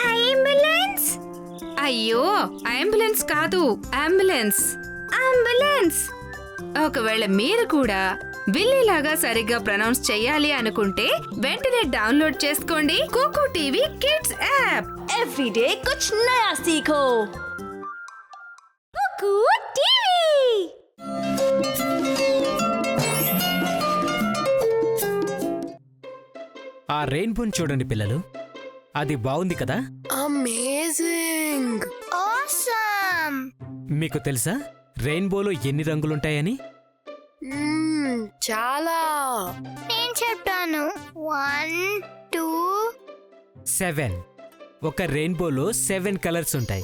Ambulance. అయ్యో, ambulance కాదు, ambulance. Ambulance. ఒకవేళ మీరు కూడా బిల్లీలాగా సరిగ్గా ప్రొనౌన్స్ చెయ్యాలి అనుకుంటే వెంటనే డౌన్లోడ్ చేసుకోండి Kuku TV kids app. Everyday కుచ్ నయా సీఖో. కుకు టీవీ. ఆ రెయిన్బోని చూడండి పిల్లలు, అది బాగుంది కదా? అమేజింగ్. ఆసమ్. మీకు తెలుసా రెయిన్బోలో ఎన్ని రంగులుంటాయని? చాలా. నేను చెప్తాను. 1 2 7. ఒక రెయిన్బోలో 7 కలర్స్ ఉంటాయి.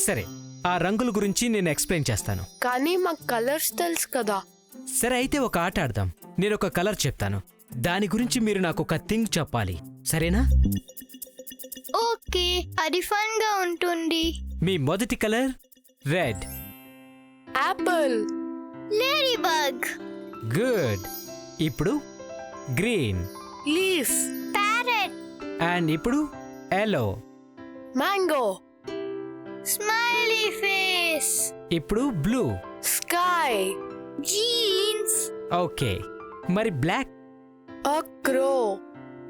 సరే, ఆ రంగుల గురించి నేను ఎక్స్ప్లెయిన్ చేస్తాను. కానీ మాకు కలర్స్ తెలుసు కదా. సరే, అయితే ఒక ఆట ఆడదాం. నేను ఒక కలర్ చెప్తాను, దాని గురించి మీరు నాకు ఒక థింగ్ చెప్పాలి, సరేనా? ఓకే, అది ఫన్ గా ఉంటుంది. మీ మొదటి colour red. Apple. Lady bug. Good. ఇప్పుడు గ్రీన్. లీఫ్. ప్యారెట్. అండ్ ఇప్పుడు ఎల్లో. మ్యాంగో. Smiley face. ఇప్పుడు బ్లూ. స్కై. జీన్స్. ఓకే, మరి బ్లాక్. అక్రో.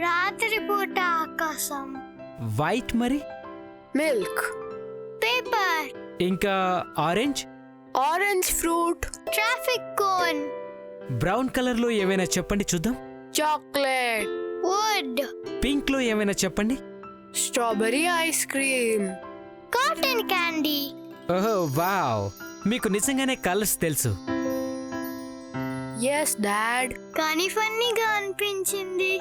రాత్రిపూట ఆకాశం. వైట్. మరి మిల్క్. పేపర్. ఇంకా orange. Orange fruit. Traffic cone. Brown colour లో ఏమైనా చెప్పండి చూద్దాం. చాక్లెట్. వుడ్. పింక్ లో ఏమైనా చెప్పండి. Strawberry ice cream. Cotton candy. ఓహో వావ్, మీకు నిజంగానే కలర్స్ తెలుసు. Yes dad. కానీ ఫన్నీగా అనిపించింది.